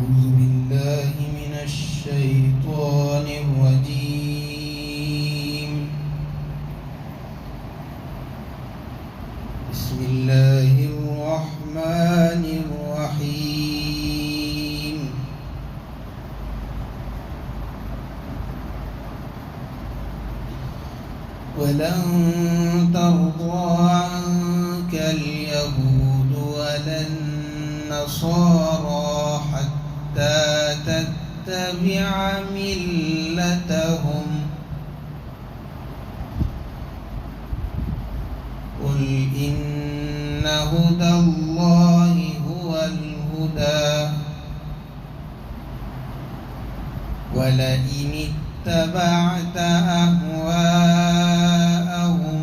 أعوذ بالله من الشيطان الرجيم. بسم الله الرحمن الرحيم. ولن ترضى عنك اليهود ولا النصارى حتى تتبع ملتهم قل إن هدى الله هو الهدى ولئن اتبعت أهواءهم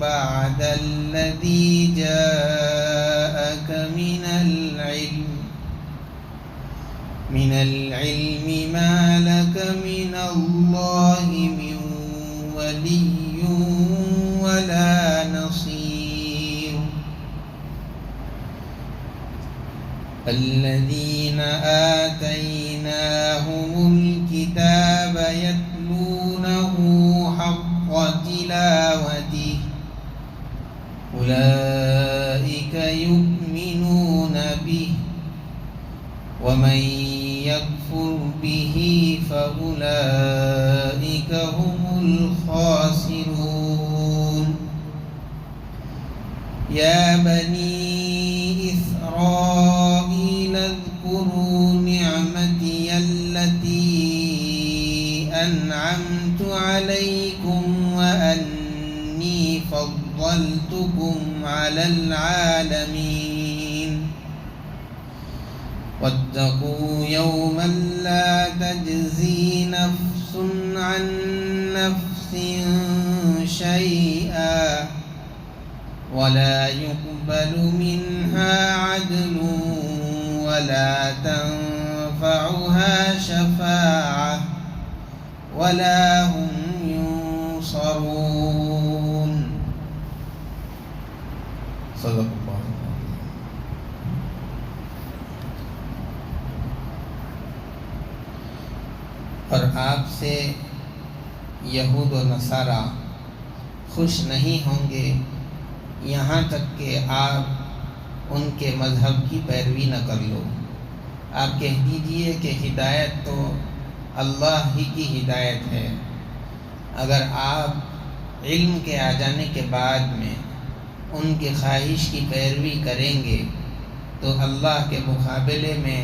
بعد الذي جاءك من العلم ما لك من الله من ولي ولا نصير. الذين آتيناهم الكتاب يتلونه حق تلاوته أولئك يؤمنون به ومن يكفر به فأولئك هم الخاسرون. يا بني إسرائيل اذكروا نعمتي التي أنعمت عليكم وأني فضلتكم على العالمين. واتقوا يوما لا تجزي نفس عن نفس شيئا ولا يقبل منها عدل ولا تنفعها شفاعة ولا هم ينصرون. صدق الله. اور آپ سے یہود و نصارہ خوش نہیں ہوں گے یہاں تک کہ آپ ان کے مذہب کی پیروی نہ کر لو. آپ کہہ دیجئے کہ ہدایت تو اللہ ہی کی ہدایت ہے. اگر آپ علم کے آ جانے کے بعد میں ان کی خواہش کی پیروی کریں گے تو اللہ کے مقابلے میں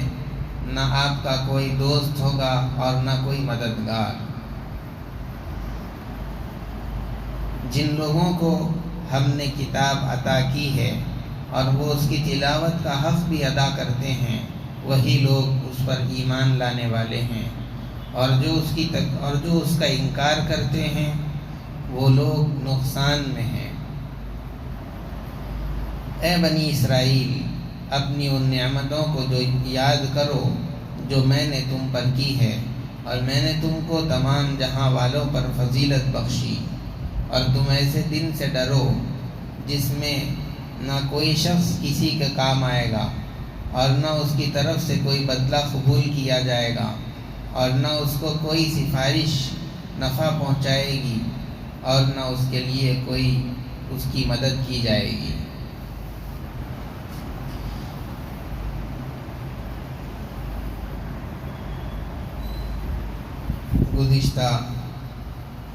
نہ آپ کا کوئی دوست ہوگا اور نہ کوئی مددگار. جن لوگوں کو ہم نے کتاب عطا کی ہے اور وہ اس کی تلاوت کا حق بھی ادا کرتے ہیں وہی لوگ اس پر ایمان لانے والے ہیں، اور جو اس کا انکار کرتے ہیں وہ لوگ نقصان میں ہیں. اے بنی اسرائیل، اپنی ان نعمتوں کو جو یاد کرو جو میں نے تم پر کی ہے، اور میں نے تم کو تمام جہاں والوں پر فضیلت بخشی. اور تم ایسے دن سے ڈرو جس میں نہ کوئی شخص کسی کے کام آئے گا اور نہ اس کی طرف سے کوئی بدلہ قبول کیا جائے گا اور نہ اس کو کوئی سفارش نفع پہنچائے گی اور نہ اس کے لیے کوئی اس کی مدد کی جائے گی. گزشتہ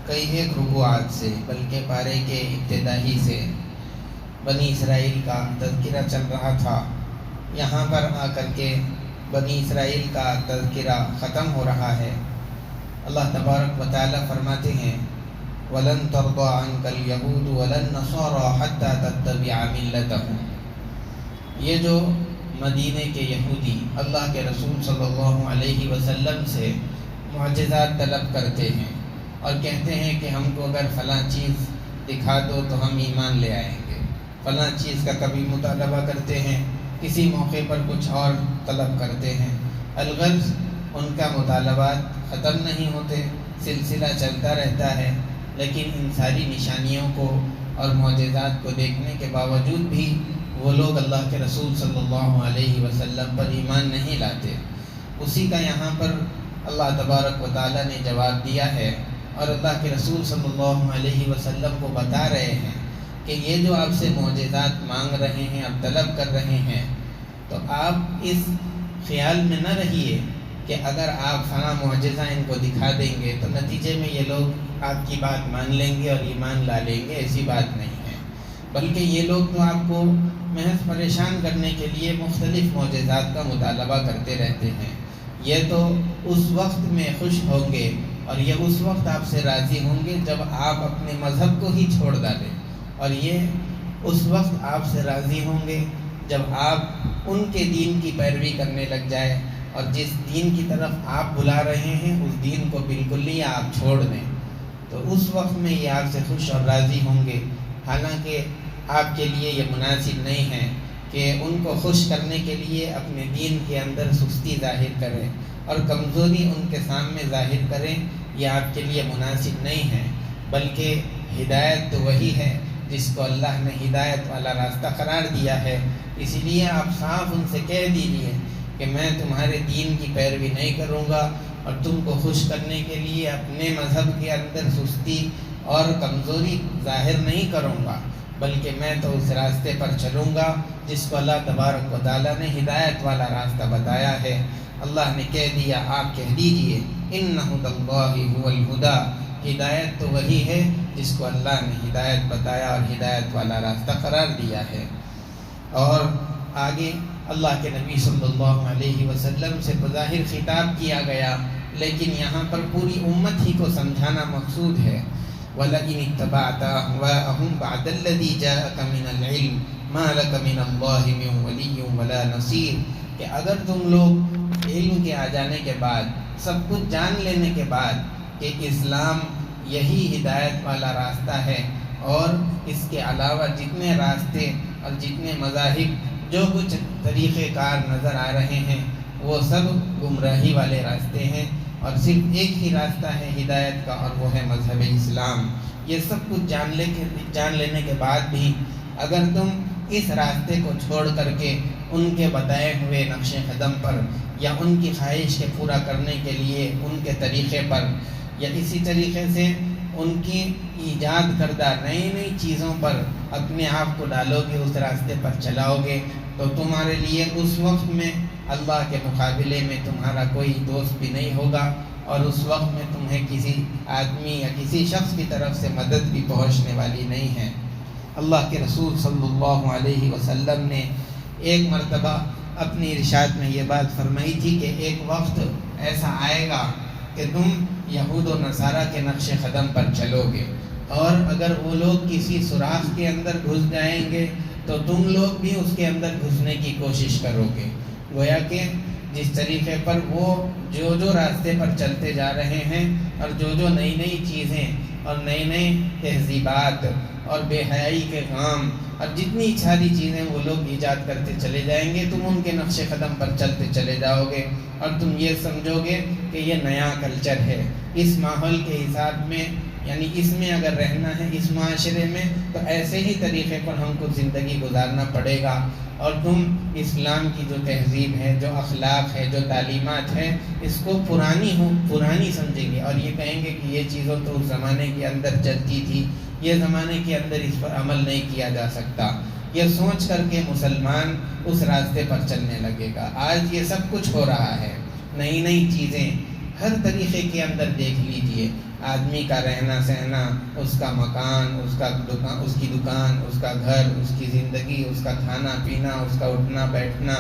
کئی ایک رکوعات سے بلکہ پارے کے ابتدائی سے بنی اسرائیل کا تذکرہ چل رہا تھا. یہاں پر آ کر کے بنی اسرائیل کا تذکرہ ختم ہو رہا ہے. اللہ تبارک و تعالی فرماتے ہیں وَلَن تَرْضَىٰ عَنْكَ الْيَهُودُ وَلَا النَّصَارَىٰ حَتَّىٰ تَتَّبِعَ مِلَّتَهُمْ. یہ جو مدینے کے یہودی اللہ کے رسول صلی اللہ علیہ وسلم سے معجزات طلب کرتے ہیں اور کہتے ہیں کہ ہم کو اگر فلاں چیز دکھا دو تو ہم ایمان لے آئیں گے، فلاں چیز کا کبھی مطالبہ کرتے ہیں، کسی موقع پر کچھ اور طلب کرتے ہیں. الغرض ان کا مطالبات ختم نہیں ہوتے، سلسلہ چلتا رہتا ہے. لیکن ان ساری نشانیوں کو اور معجزات کو دیکھنے کے باوجود بھی وہ لوگ اللہ کے رسول صلی اللہ علیہ وسلم پر ایمان نہیں لاتے. اسی کا یہاں پر اللہ تبارک و تعالیٰ نے جواب دیا ہے، اور اللہ کے رسول صلی اللہ علیہ وسلم کو بتا رہے ہیں کہ یہ جو آپ سے معجزات مانگ رہے ہیں، آپ طلب کر رہے ہیں، تو آپ اس خیال میں نہ رہیے کہ اگر آپ فلاں معجزہ ان کو دکھا دیں گے تو نتیجے میں یہ لوگ آپ کی بات مان لیں گے اور ایمان لا لیں گے۔ ایسی بات نہیں ہے، بلکہ یہ لوگ تو آپ کو محض پریشان کرنے کے لیے مختلف معجزات کا مطالبہ کرتے رہتے ہیں۔ یہ تو اس وقت میں خوش ہوں گے اور یہ اس وقت آپ سے راضی ہوں گے جب آپ اپنے مذہب کو ہی چھوڑ ڈالیں، اور یہ اس وقت آپ سے راضی ہوں گے جب آپ ان کے دین کی پیروی کرنے لگ جائے، اور جس دین کی طرف آپ بلا رہے ہیں اس دین کو بالکل ہی آپ چھوڑ دیں، تو اس وقت میں یہ آپ سے خوش اور راضی ہوں گے۔ حالانکہ آپ کے لیے یہ مناسب نہیں ہے کہ ان کو خوش کرنے کے لیے اپنے دین کے اندر سستی ظاہر کریں اور کمزوری ان کے سامنے ظاہر کریں، یہ آپ کے لیے مناسب نہیں ہے۔ بلکہ ہدایت تو وہی ہے جس کو اللہ نے ہدایت والا راستہ قرار دیا ہے، اسی لیے آپ صاف ان سے کہہ دیجیے کہ میں تمہارے دین کی پیروی نہیں کروں گا اور تم کو خوش کرنے کے لیے اپنے مذہب کے اندر سستی اور کمزوری ظاہر نہیں کروں گا، بلکہ میں تو اس راستے پر چلوں گا جس کو اللہ تبارک و تعالیٰ نے ہدایت والا راستہ بتایا ہے۔ اللہ نے کہہ دیا، آپ کہہ دیجئے اِنَّ هُدَى اللَّهِ هُوَ الْهُدَى، ہدایت تو وہی ہے جس کو اللہ نے ہدایت بتایا اور ہدایت والا راستہ قرار دیا ہے۔ اور آگے اللہ کے نبی صلی اللہ علیہ وسلم سے بظاہر خطاب کیا گیا، لیکن یہاں پر پوری امت ہی کو سمجھانا مقصود ہے۔ وَلَئِنِ اتَّبَعْتَ أَهْوَاءَهُمْ بَعْدَ الَّذِي جَاءَكَ مِنَ الْعِلْمِ مَا لَكَ مِنَ اللَّهِ مِنْ وَلِيٍّ وَلَا نَصِيرٍ، کہ اگر تم لوگ علم کے آ جانے کے بعد، سب کچھ جان لینے کے بعد کہ اسلام یہی ہدایت والا راستہ ہے، اور اس کے علاوہ جتنے راستے اور جتنے مذاہب جو کچھ طریقہ کار نظر آ رہے ہیں وہ سب گمراہی والے راستے ہیں، اور صرف ایک ہی راستہ ہے ہدایت کا، اور وہ ہے مذہب اسلام۔ یہ سب کچھ جان لینے کے بعد بھی اگر تم اس راستے کو چھوڑ کر کے ان کے بتائے ہوئے نقش قدم پر یا ان کی خواہش کے پورا کرنے کے لیے ان کے طریقے پر یا اسی طریقے سے ان کی ایجاد کردہ نئی نئی چیزوں پر اپنے آپ کو ڈالو گے، اس راستے پر چلاؤ گے، تو تمہارے لیے اس وقت میں اللہ کے مقابلے میں تمہارا کوئی دوست بھی نہیں ہوگا، اور اس وقت میں تمہیں کسی آدمی یا کسی شخص کی طرف سے مدد بھی پہنچنے والی نہیں ہے۔ اللہ کے رسول صلی اللہ علیہ وسلم نے ایک مرتبہ اپنی ارشاد میں یہ بات فرمائی تھی کہ ایک وقت ایسا آئے گا کہ تم یہود و نصارہ کے نقش قدم پر چلو گے، اور اگر وہ لوگ کسی سوراخ کے اندر گھس جائیں گے تو تم لوگ بھی اس کے اندر گھسنے کی کوشش کرو گے۔ گویا کہ جس طریقے پر وہ جو راستے پر چلتے جا رہے ہیں، اور جو نئی نئی چیزیں اور نئی نئی تہذیبات اور بے حیائی کے کام اور جتنی ساری چیزیں وہ لوگ ایجاد کرتے چلے جائیں گے، تم ان کے نقش قدم پر چلتے چلے جاؤ گے، اور تم یہ سمجھو گے کہ یہ نیا کلچر ہے۔ اس ماحول کے حساب میں، یعنی اس میں اگر رہنا ہے اس معاشرے میں، تو ایسے ہی طریقے پر ہم کو زندگی گزارنا پڑے گا، اور تم اسلام کی جو تہذیب ہے، جو اخلاق ہے، جو تعلیمات ہے، اس کو پرانی سمجھیں گے، اور یہ کہیں گے کہ یہ چیزوں تو اس زمانے کے اندر چلتی تھی، یہ زمانے کے اندر اس پر عمل نہیں کیا جا سکتا۔ یہ سوچ کر کے مسلمان اس راستے پر چلنے لگے گا۔ آج یہ سب کچھ ہو رہا ہے، نئی نئی چیزیں ہر طریقے کے اندر دیکھ لیجئے، آدمی کا رہنا سہنا، اس کا مکان، اس کی دکان، اس کا گھر، اس کی زندگی، اس کا کھانا پینا، اس کا اٹھنا بیٹھنا،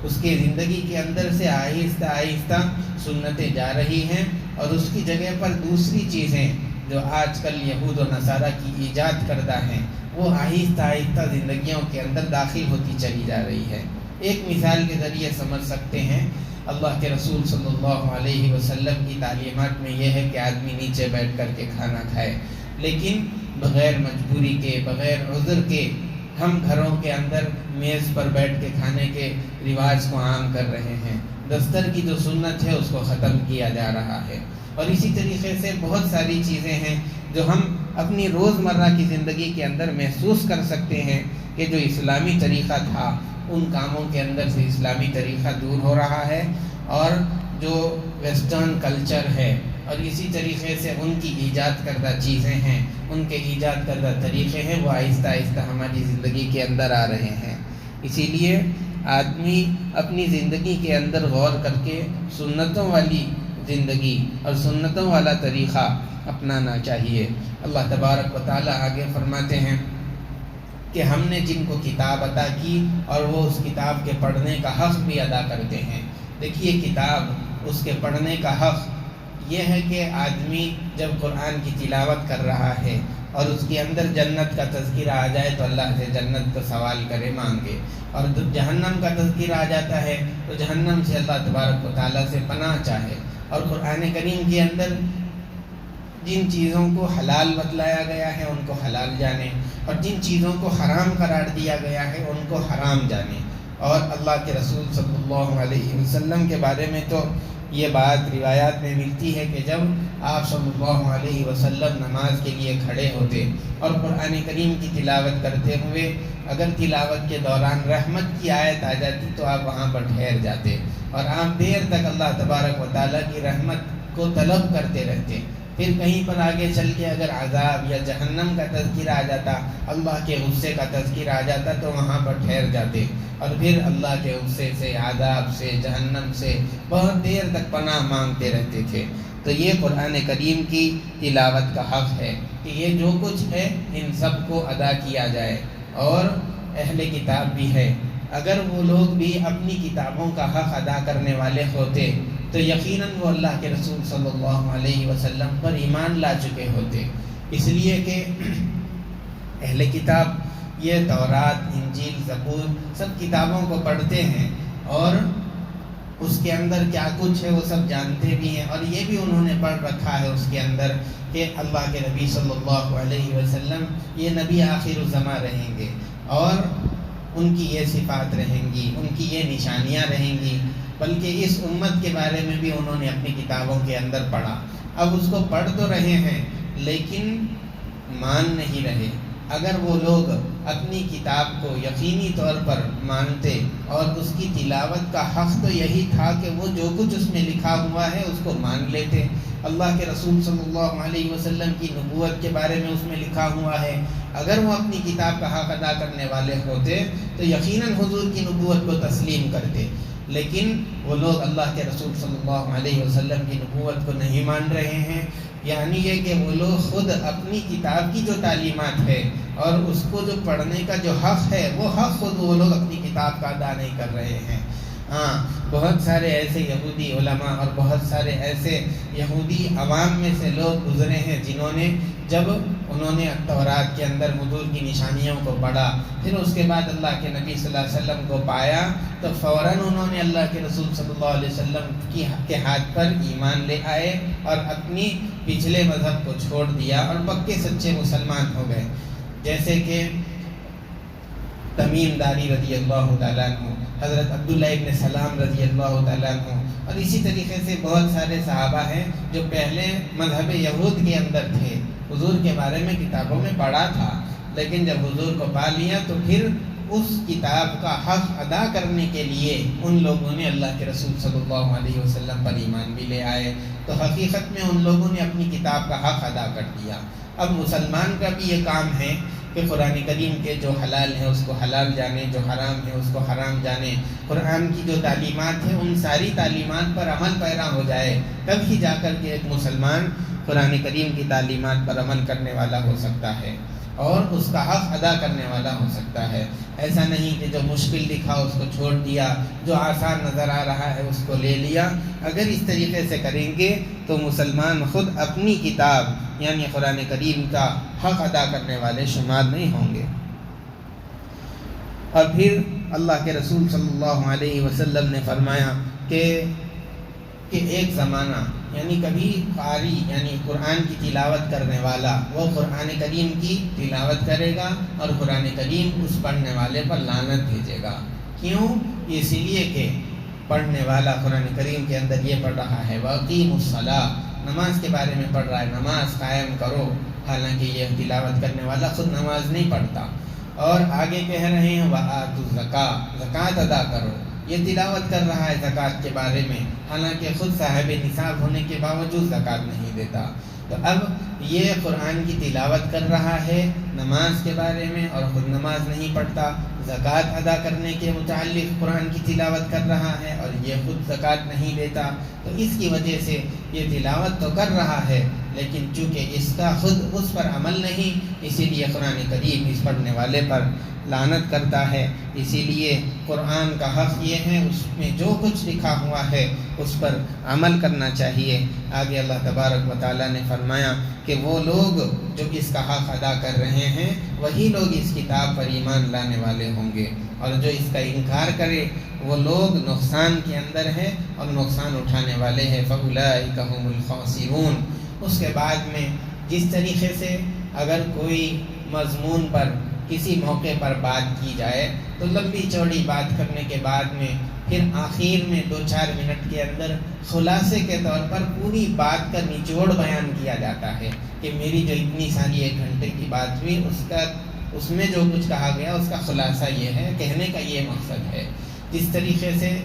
اس کی زندگی کے اندر سے آہستہ آہستہ سنتیں جا رہی ہیں، اور اس کی جگہ پر دوسری چیزیں جو آج کل یہود و نصارہ کی ایجاد کردہ ہیں، وہ آہستہ آہستہ زندگیوں کے اندر داخل ہوتی چلی جا رہی ہے۔ ایک مثال کے ذریعے سمجھ سکتے ہیں، اللہ کے رسول صلی اللہ علیہ وسلم کی تعلیمات میں یہ ہے کہ آدمی نیچے بیٹھ کر کے کھانا کھائے، لیکن بغیر مجبوری کے، بغیر عذر کے ہم گھروں کے اندر میز پر بیٹھ کے کھانے کے رواج کو عام کر رہے ہیں۔ دستر کی جو سنت ہے اس کو ختم کیا جا رہا ہے، اور اسی طریقے سے بہت ساری چیزیں ہیں جو ہم اپنی روزمرہ کی زندگی کے اندر محسوس کر سکتے ہیں کہ جو اسلامی طریقہ تھا ان کاموں کے اندر سے اسلامی طریقہ دور ہو رہا ہے، اور جو ویسٹرن کلچر ہے اور اسی طریقے سے ان کی ایجاد کردہ چیزیں ہیں، ان کے ایجاد کردہ طریقے ہیں، وہ آہستہ آہستہ ہماری زندگی کے اندر آ رہے ہیں۔ اسی لیے آدمی اپنی زندگی کے اندر غور کر کے سنتوں والی زندگی اور سنتوں والا طریقہ اپنانا چاہیے۔ اللہ تبارک و تعالیٰ آگے فرماتے ہیں کہ ہم نے جن کو کتاب عطا کی اور وہ اس کتاب کے پڑھنے کا حق بھی ادا کرتے ہیں۔ دیکھیے کتاب، اس کے پڑھنے کا حق یہ ہے کہ آدمی جب قرآن کی تلاوت کر رہا ہے اور اس کے اندر جنت کا تذکرہ آ جائے تو اللہ سے جنت کا سوال کرے، مانگے، اور جب جہنم کا تذکرہ آ جاتا ہے تو جہنم سے اللہ تبارک و تعالیٰ سے پناہ چاہے۔ اور قرآن کریم کے اندر جن چیزوں کو حلال بتلایا گیا ہے ان کو حلال جانے، اور جن چیزوں کو حرام قرار دیا گیا ہے ان کو حرام جانے۔ اور اللہ کے رسول صلی اللہ علیہ وسلم کے بارے میں تو یہ بات روایات میں ملتی ہے کہ جب آپ صلی اللہ علیہ وسلم نماز کے لیے کھڑے ہوتے اور قرآن کریم کی تلاوت کرتے ہوئے اگر تلاوت کے دوران رحمت کی آیت آ جاتی تو آپ وہاں پر ٹھہر جاتے اور آپ دیر تک اللہ تبارک و تعالیٰ کی رحمت کو طلب کرتے رہتے۔ پھر کہیں پر آگے چل کے اگر عذاب یا جہنم کا تذکرہ آ جاتا، اللہ کے غصے کا تذکرہ آ جاتا تو وہاں پر ٹھہر جاتے اور پھر اللہ کے غصے سے، عذاب سے، جہنم سے بہت دیر تک پناہ مانگتے رہتے تھے۔ تو یہ قرآن کریم کی تلاوت کا حق ہے کہ یہ جو کچھ ہے ان سب کو ادا کیا جائے۔ اور اہل کتاب بھی ہے، اگر وہ لوگ بھی اپنی کتابوں کا حق ادا کرنے والے ہوتے تو یقیناً وہ اللہ کے رسول صلی اللہ علیہ وسلم پر ایمان لا چکے ہوتے، اس لیے کہ اہل کتاب یہ تورات، انجیل، زبور سب کتابوں کو پڑھتے ہیں اور اس کے اندر کیا کچھ ہے وہ سب جانتے بھی ہیں، اور یہ بھی انہوں نے پڑھ رکھا ہے اس کے اندر کہ اللہ کے نبی صلی اللہ علیہ وسلم یہ نبی آخر الزماں رہیں گے اور ان کی یہ صفات رہیں گی، ان کی یہ نشانیاں رہیں گی، بلکہ اس امت کے بارے میں بھی انہوں نے اپنی کتابوں کے اندر پڑھا۔ اب اس کو پڑھ تو رہے ہیں لیکن مان نہیں رہے۔ اگر وہ لوگ اپنی کتاب کو یقینی طور پر مانتے اور اس کی تلاوت کا حق تو یہی تھا کہ وہ جو کچھ اس میں لکھا ہوا ہے اس کو مان لیتے، اللہ کے رسول صلی اللہ علیہ وسلم کی نبوت کے بارے میں اس میں لکھا ہوا ہے، اگر وہ اپنی کتاب کا حق ادا کرنے والے ہوتے تو یقیناً حضور کی نبوت کو تسلیم کرتے، لیکن وہ لوگ اللہ کے رسول صلی اللہ علیہ وسلم کی نبوت کو نہیں مان رہے ہیں۔ یعنی یہ کہ وہ لوگ خود اپنی کتاب کی جو تعلیمات ہے اور اس کو جو پڑھنے کا جو حق ہے وہ حق خود وہ لوگ اپنی کتاب کا ادا نہیں کر رہے ہیں۔ ہاں، بہت سارے ایسے یہودی علماء اور بہت سارے ایسے یہودی عوام میں سے لوگ گزرے ہیں جنہوں نے جب انہوں نے تورات کے اندر حضور کی نشانیوں کو پڑھا، پھر اس کے بعد اللہ کے نبی صلی اللہ علیہ وسلم کو پایا تو فوراً انہوں نے اللہ کے رسول صلی اللہ علیہ وسلم کے ہاتھ پر ایمان لے آئے اور اپنی پچھلے مذہب کو چھوڑ دیا اور پکے سچے مسلمان ہو گئے، جیسے کہ تمیم داری رضی اللہ تعالیٰ عنہ، حضرت عبداللہ ابن سلام رضی اللہ تعالیٰ عنہ، اور اسی طریقے سے بہت سارے صحابہ ہیں جو پہلے مذہب یہود کے اندر تھے، حضور کے بارے میں کتابوں میں پڑھا تھا، لیکن جب حضور کو پا لیا تو پھر اس کتاب کا حق ادا کرنے کے لیے ان لوگوں نے اللہ کے رسول صلی اللہ علیہ وسلم پر ایمان بھی لے آئے، تو حقیقت میں ان لوگوں نے اپنی کتاب کا حق ادا کر دیا۔ اب مسلمان کا بھی یہ کام ہے کہ قرآن کریم کے جو حلال ہیں اس کو حلال جانے، جو حرام ہے اس کو حرام جانے، قرآن کی جو تعلیمات ہیں ان ساری تعلیمات پر عمل پیرا ہو جائے، تب ہی جا کر کے ایک مسلمان قرآن کریم کی تعلیمات پر عمل کرنے والا ہو سکتا ہے اور اس کا حق ادا کرنے والا ہو سکتا ہے۔ ایسا نہیں کہ جو مشکل دکھا اس کو چھوڑ دیا، جو آسان نظر آ رہا ہے اس کو لے لیا۔ اگر اس طریقے سے کریں گے تو مسلمان خود اپنی کتاب یعنی قرآن کریم کا حق ادا کرنے والے شمار نہیں ہوں گے۔ اور پھر اللہ کے رسول صلی اللہ علیہ وسلم نے فرمایا کہ ایک زمانہ یعنی کبھی قاری یعنی قرآن کی تلاوت کرنے والا وہ قرآن کریم کی تلاوت کرے گا اور قرآن کریم اس پڑھنے والے پر لعنت بھیجے گا۔ کیوں؟ اس لیے کہ پڑھنے والا قرآن کریم کے اندر یہ پڑھ رہا ہے وَأَقِیمُوا الصَّلَاةَ، نماز کے بارے میں پڑھ رہا ہے، نماز قائم کرو، حالانکہ یہ تلاوت کرنے والا خود نماز نہیں پڑھتا۔ اور آگے کہہ رہے ہیں وَآتُوا الزَّکَاةَ، زکوٰۃ ادا کرو، یہ تلاوت کر رہا ہے زکوٰۃ کے بارے میں، حالانکہ خود صاحب نصاب ہونے کے باوجود زکوٰۃ نہیں دیتا۔ تو اب یہ قرآن کی تلاوت کر رہا ہے نماز کے بارے میں، اور خود نماز نہیں پڑھتا، زکوٰۃ ادا کرنے کے متعلق قرآن کی تلاوت کر رہا ہے، اور یہ خود زکوٰۃ نہیں دیتا۔ تو اس کی وجہ سے یہ تلاوت تو کر رہا ہے، لیکن چونکہ اس کا خود اس پر عمل نہیں، اسی لیے قرآن کریم اس پڑھنے والے پر لعنت کرتا ہے۔ اسی لیے قرآن کا حق یہ ہے اس میں جو کچھ لکھا ہوا ہے اس پر عمل کرنا چاہیے۔ آگے اللہ تبارک و تعالیٰ نے فرمایا کہ وہ لوگ جو اس کا حق ادا کر رہے ہیں وہی لوگ اس کتاب پر ایمان لانے والے ہوں گے، اور جو اس کا انکار کرے وہ لوگ نقصان کے اندر ہے اور نقصان اٹھانے والے ہیں۔ فَأُولَٰئِكَ هُمُ الْخَاسِرُونَ۔ اس کے بعد میں جس طریقے سے اگر کوئی مضمون پر کسی موقع پر بات کی جائے تو لمبی چوڑی بات کرنے کے بعد میں پھر آخر میں 2-4 منٹ کے اندر خلاصے کے طور پر پوری بات کا نچوڑ بیان کیا جاتا ہے کہ میری جو اتنی ساری 1 گھنٹے کی بات ہوئی اس میں جو کچھ کہا گیا اس کا خلاصہ یہ ہے، کہنے کا یہ مقصد ہے۔ جس طریقے سے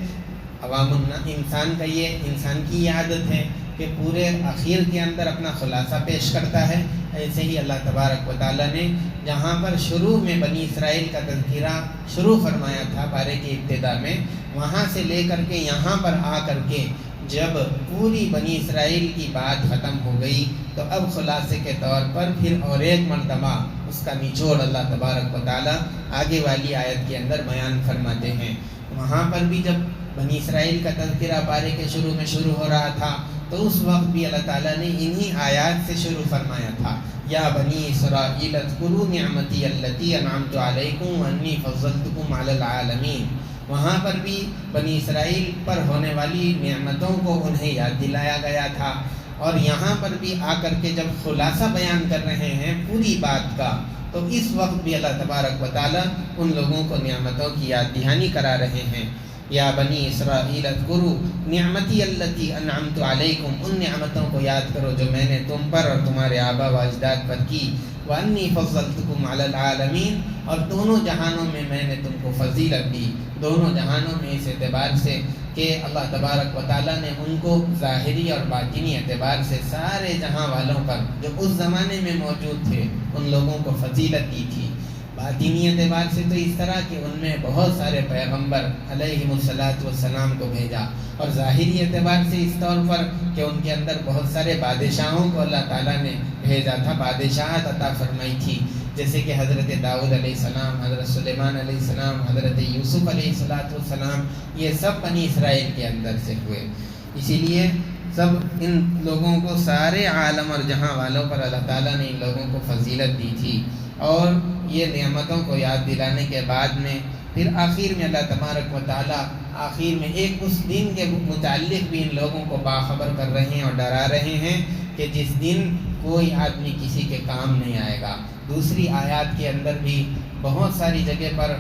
انسان کی عادت ہے کہ پورے آخر کے اندر اپنا خلاصہ پیش کرتا ہے، ایسے ہی اللہ تبارک و تعالیٰ نے جہاں پر شروع میں بنی اسرائیل کا تذکرہ شروع فرمایا تھا پارے کی ابتدا میں، وہاں سے لے کر کے یہاں پر آ کر کے جب پوری بنی اسرائیل کی بات ختم ہو گئی تو اب خلاصے کے طور پر پھر اور ایک مرتبہ اس کا نچوڑ اللہ تبارک و تعالیٰ آگے والی آیت کے اندر بیان فرماتے ہیں۔ وہاں پر بھی جب بنی اسرائیل کا تذکرہ پارے کے شروع میں شروع ہو رہا تھا تو اس وقت بھی اللہ تعالیٰ نے انہی آیات سے شروع فرمایا تھا، یا بنی اسرائیل اذکروا نعمتی التی انعمت علیکم وانی فضلتکم علی العالمین۔ وہاں پر بھی بنی اسرائیل پر ہونے والی نعمتوں کو انہیں یاد دلایا گیا تھا، اور یہاں پر بھی آ کر کے جب خلاصہ بیان کر رہے ہیں پوری بات کا تو اس وقت بھی اللہ تبارک و تعالیٰ ان لوگوں کو نعمتوں کی یاد دہانی کرا رہے ہیں۔ یا بنی اسرائیل اذکروا نعمتی التی انعمت علیکم، ان نعمتوں کو یاد کرو جو میں نے تم پر اور تمہارے آبا و اجداد پر کی، وانی فضلتکم علی العالمین، اور دونوں جہانوں میں نے تم کو فضیلت دی۔ دونوں جہانوں میں اس اعتبار سے کہ اللہ تبارک و تعالیٰ نے ان کو ظاہری اور باطنی اعتبار سے سارے جہاں والوں پر جو اس زمانے میں موجود تھے ان لوگوں کو فضیلت دی تھی۔ باطنی اعتبار سے تو اس طرح کہ ان میں بہت سارے پیغمبر علیہم الصلاۃ والسلام کو بھیجا، اور ظاہری اعتبار سے اس طور پر کہ ان کے اندر بہت سارے بادشاہوں کو اللہ تعالیٰ نے بھیجا تھا، بادشاہت عطا فرمائی تھی، جیسے کہ حضرت داؤد علیہ السلام، حضرت سلیمان علیہ السلام، حضرت یوسف علیہ السلام، یہ سب بنی اسرائیل کے اندر سے ہوئے۔ اسی لیے سب ان لوگوں کو سارے عالم اور جہاں والوں پر اللہ تعالیٰ نے ان لوگوں کو فضیلت دی تھی، اور یہ نعمتوں کو یاد دلانے کے بعد میں پھر آخر میں اللہ تبارک و تعالیٰ آخر میں ایک اس دن کے متعلق بھی ان لوگوں کو باخبر کر رہے ہیں اور ڈرا رہے ہیں کہ جس دن کوئی آدمی کسی کے کام نہیں آئے گا۔ دوسری آیات کے اندر بھی بہت ساری جگہ پر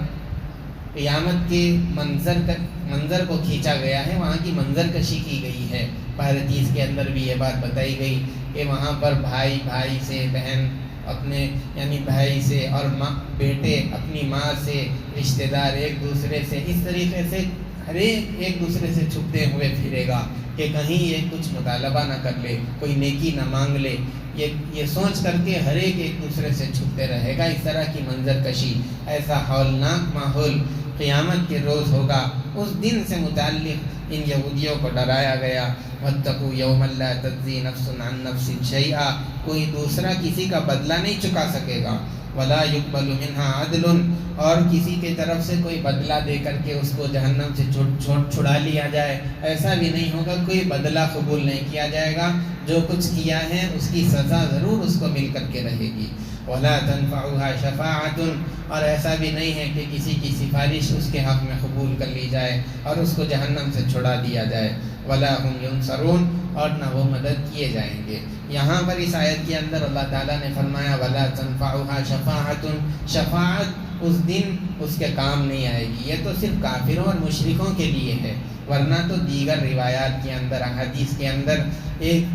قیامت کے منظر کو کھینچا گیا ہے، وہاں کی منظر کشی کی گئی ہے۔ پارتیس کے اندر بھی یہ بات بتائی گئی کہ وہاں پر بھائی سے، بہن اپنے یعنی بھائی سے، اور بیٹے اپنی ماں سے، رشتہ دار ایک دوسرے سے، اس طریقے سے ہر ایک دوسرے سے چھپتے ہوئے پھرے گا کہ کہیں یہ کچھ مطالبہ نہ کر لے، کوئی نیکی نہ مانگ لے، یہ سوچ کر کے ہر ایک دوسرے سے چھپتے رہے گا۔ اس طرح کی منظر کشی، ایسا ہولناک ماحول قیامت کے روز ہوگا۔ اس دن سے متعلق ان یہودیوں کو ڈرایا گیا، وَاتَّقُوا يَوْمًا لَا تَجْزِي نَفْسٌ عَن نَفْسٍ شَيْئًا، کوئی دوسرا کسی کا بدلہ نہیں چکا سکے گا، وَلَا يُقْبَلُ مِنْهَا عَدْلٌ، اور کسی کی طرف سے کوئی بدلہ دے کر کے اس کو جہنم سے چھڑا لیا جائے، ایسا بھی نہیں ہوگا، کوئی بدلہ قبول نہیں کیا جائے گا۔ جو کچھ کیا ہے اس کی سزا ضرور اس کو مل کر کے رہے گی۔ وَلَا تَنْفَعُهَا شَفَاعَةٌ، اور ایسا بھی نہیں ہے کہ کسی کی سفارش اس کے حق میں قبول کر لی جائے اور اس کو جہنم سے چھڑا دیا جائے۔ وَلَا هُمْ يُنصَرُونَ، اور نہ وہ مدد کیے جائیں گے۔ یہاں پر اس آیت کے اندر اللہ تعالیٰ نے فرمایا وَلَا تَنْفَعُهَا شَفَاعَةٌ، شفاعت اس دن اس کے کام نہیں آئے گی۔ یہ تو صرف کافروں اور مشرکوں کے لیے ہے، ورنہ تو دیگر روایات کے اندر، احادیث کے اندر ایک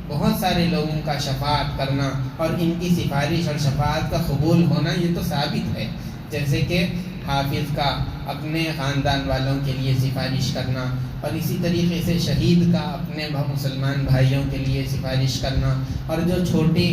بہت سارے لوگوں کا شفاعت کرنا اور ان کی سفارش اور شفاعت کا قبول ہونا یہ تو ثابت ہے، جیسے کہ حافظ کا اپنے خاندان والوں کے لیے سفارش کرنا، اور اسی طریقے سے شہید کا اپنے مسلمان بھائیوں کے لیے سفارش کرنا، اور جو چھوٹی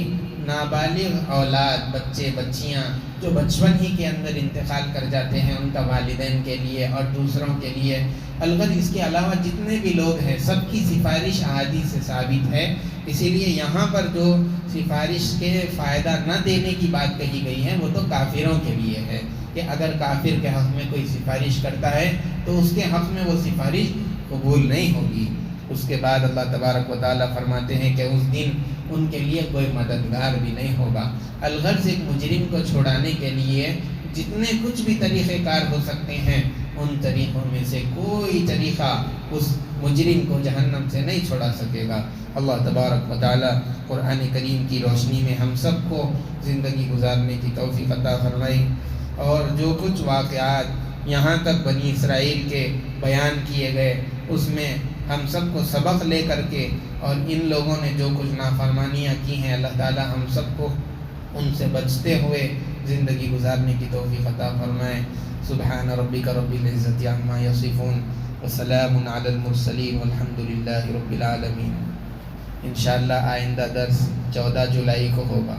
نابالغ اولاد، بچے بچیاں جو بچپن ہی کے اندر انتقال کر جاتے ہیں، ان کا والدین کے لیے اور دوسروں کے لیے، البتہ اس کے علاوہ جتنے بھی لوگ ہیں سب کی سفارش احادیث سے ثابت ہے۔ اسی لیے یہاں پر جو سفارش کے فائدہ نہ دینے کی بات کہی گئی ہے وہ تو کافروں کے لیے ہے، کہ اگر کافر کے حق میں کوئی سفارش کرتا ہے تو اس کے حق میں وہ سفارش قبول نہیں ہوگی۔ اس کے بعد اللہ تبارک و تعالیٰ فرماتے ہیں کہ اس دن ان کے لیے کوئی مددگار بھی نہیں ہوگا۔ الغرض ایک مجرم کو چھڑانے کے لیے جتنے کچھ بھی طریقہ کار ہو سکتے ہیں، ان طریقوں میں سے کوئی طریقہ اس مجرم کو جہنم سے نہیں چھڑا سکے گا۔ اللہ تبارک و تعالیٰ قرآن کریم کی روشنی میں ہم سب کو زندگی گزارنے کی توفیق عطا فرمائے، اور جو کچھ واقعات یہاں تک بنی اسرائیل کے بیان کیے گئے اس میں ہم سب کو سبق لے کر کے، اور ان لوگوں نے جو کچھ نافرمانیاں کی ہیں، اللہ تعالیٰ ہم سب کو ان سے بچتے ہوئے زندگی گزارنے کی توفیق عطا فرمائے۔ سبحان ربک رب العزت عما یصفون وسلام علی المرسلین والحمد للہ رب العالمین۔ انشاءاللہ آئندہ درس 14 جولائی کو ہوگا۔